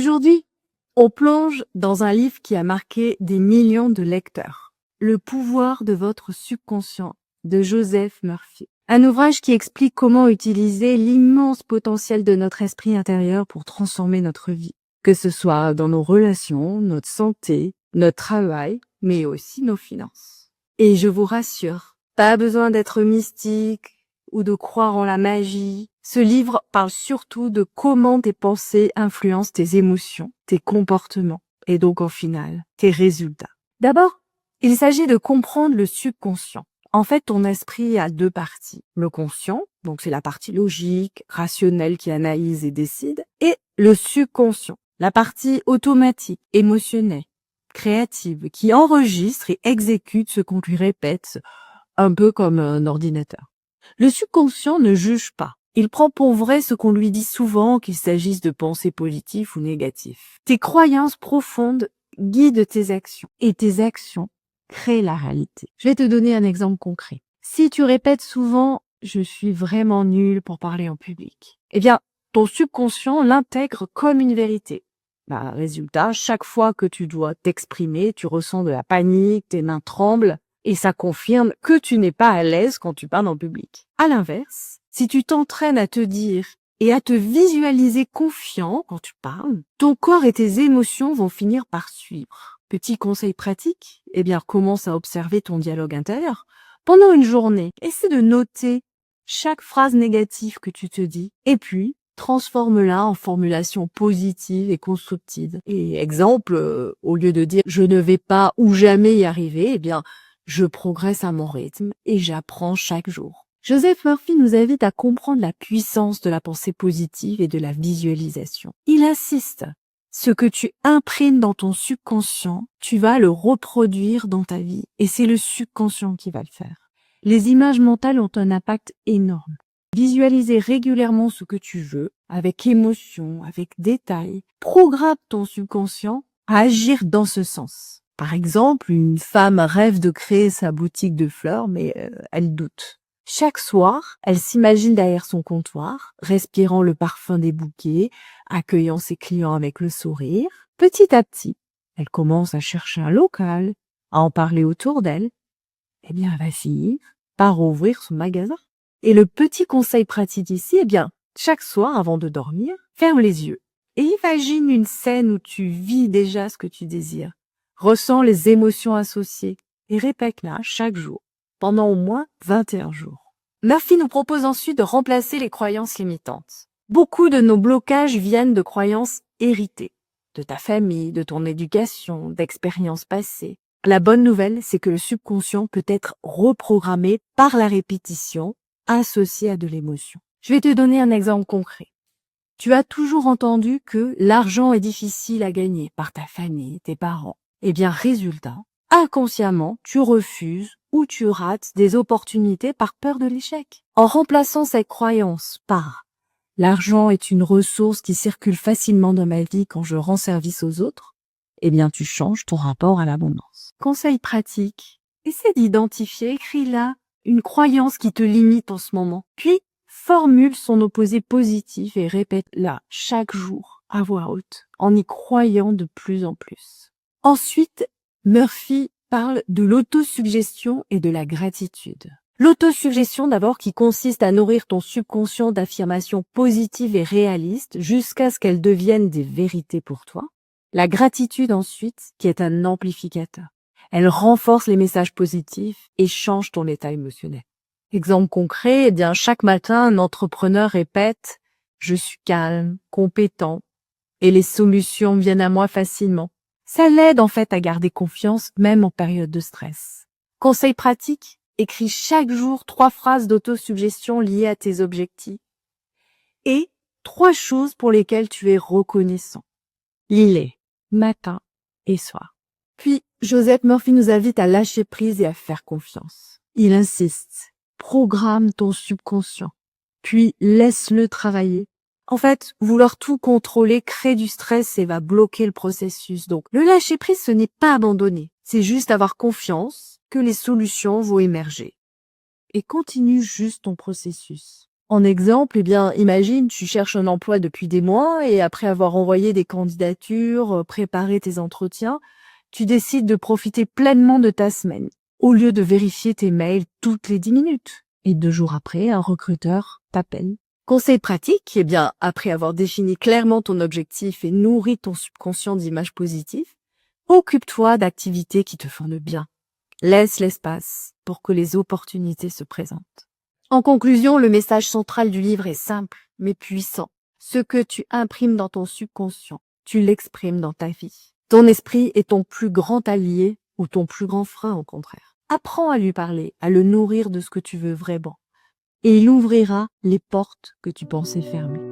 Aujourd'hui, on plonge dans un livre qui a marqué des millions de lecteurs. Le pouvoir de votre subconscient de Joseph Murphy. Un ouvrage qui explique comment utiliser l'immense potentiel de notre esprit intérieur pour transformer notre vie. Que ce soit dans nos relations, notre santé, notre travail, mais aussi nos finances. Et je vous rassure, pas besoin d'être mystique ou de croire en la magie. Ce livre parle surtout de comment tes pensées influencent tes émotions, tes comportements et donc en final, tes résultats. D'abord, il s'agit de comprendre le subconscient. En fait, ton esprit a deux parties. Le conscient, donc c'est la partie logique, rationnelle qui analyse et décide, et le subconscient, la partie automatique, émotionnelle, créative, qui enregistre et exécute ce qu'on lui répète, un peu comme un ordinateur. Le subconscient ne juge pas. Il prend pour vrai ce qu'on lui dit souvent, qu'il s'agisse de pensées positives ou négatives. Tes croyances profondes guident tes actions, et tes actions créent la réalité. Je vais te donner un exemple concret. Si tu répètes souvent « je suis vraiment nul pour parler en public », eh bien, ton subconscient l'intègre comme une vérité. Résultat, chaque fois que tu dois t'exprimer, tu ressens de la panique, tes mains tremblent, et ça confirme que tu n'es pas à l'aise quand tu parles en public. À l'inverse, si tu t'entraînes à te dire et à te visualiser confiant quand tu parles, ton corps et tes émotions vont finir par suivre. Petit conseil pratique, commence à observer ton dialogue intérieur. Pendant une journée, essaie de noter chaque phrase négative que tu te dis, et puis transforme-la en formulation positive et constructive. Et exemple, au lieu de dire « je ne vais pas ou jamais y arriver », je progresse à mon rythme et j'apprends chaque jour. Joseph Murphy nous invite à comprendre la puissance de la pensée positive et de la visualisation. Il insiste, ce que tu imprègnes dans ton subconscient, tu vas le reproduire dans ta vie et c'est le subconscient qui va le faire. Les images mentales ont un impact énorme. Visualiser régulièrement ce que tu veux, avec émotion, avec détail, programme ton subconscient à agir dans ce sens. Par exemple, une femme rêve de créer sa boutique de fleurs, mais elle doute. Chaque soir, elle s'imagine derrière son comptoir, respirant le parfum des bouquets, accueillant ses clients avec le sourire. Petit à petit, elle commence à chercher un local, à en parler autour d'elle. Elle va finir par ouvrir son magasin. Et le petit conseil pratique ici, chaque soir, avant de dormir, ferme les yeux et imagine une scène où tu vis déjà ce que tu désires. Ressens les émotions associées et répète-la chaque jour, pendant au moins 21 jours. Murphy nous propose ensuite de remplacer les croyances limitantes. Beaucoup de nos blocages viennent de croyances héritées, de ta famille, de ton éducation, d'expériences passées. La bonne nouvelle, c'est que le subconscient peut être reprogrammé par la répétition, associé à de l'émotion. Je vais te donner un exemple concret. Tu as toujours entendu que l'argent est difficile à gagner par ta famille, tes parents. Résultat, inconsciemment, tu refuses ou tu rates des opportunités par peur de l'échec. En remplaçant cette croyance par « l'argent est une ressource qui circule facilement dans ma vie quand je rends service aux autres », tu changes ton rapport à l'abondance. Conseil pratique, essaie d'identifier, écris là, une croyance qui te limite en ce moment. Puis, formule son opposé positif et répète-la chaque jour à voix haute, en y croyant de plus en plus. Ensuite, Murphy parle de l'autosuggestion et de la gratitude. L'autosuggestion d'abord qui consiste à nourrir ton subconscient d'affirmations positives et réalistes jusqu'à ce qu'elles deviennent des vérités pour toi. La gratitude ensuite qui est un amplificateur. Elle renforce les messages positifs et change ton état émotionnel. Exemple concret, chaque matin, un entrepreneur répète « je suis calme, compétent et les solutions viennent à moi facilement ». Ça l'aide en fait à garder confiance même en période de stress. Conseil pratique, écris chaque jour 3 phrases d'autosuggestion liées à tes objectifs et 3 choses pour lesquelles tu es reconnaissant. Lis-les, matin et soir. Puis, Joseph Murphy nous invite à lâcher prise et à faire confiance. Il insiste, programme ton subconscient, puis laisse-le travailler. En fait, vouloir tout contrôler crée du stress et va bloquer le processus. Donc, le lâcher prise, ce n'est pas abandonner. C'est juste avoir confiance que les solutions vont émerger. Et continue juste ton processus. En exemple, imagine, tu cherches un emploi depuis des mois et après avoir envoyé des candidatures, préparé tes entretiens, tu décides de profiter pleinement de ta semaine, au lieu de vérifier tes mails toutes les 10 minutes. Et 2 jours après, un recruteur t'appelle. Conseil pratique, après avoir défini clairement ton objectif et nourri ton subconscient d'images positives, occupe-toi d'activités qui te font du bien. Laisse l'espace pour que les opportunités se présentent. En conclusion, le message central du livre est simple, mais puissant. Ce que tu imprimes dans ton subconscient, tu l'exprimes dans ta vie. Ton esprit est ton plus grand allié ou ton plus grand frein, au contraire. Apprends à lui parler, à le nourrir de ce que tu veux vraiment. Et il ouvrira les portes que tu pensais fermées.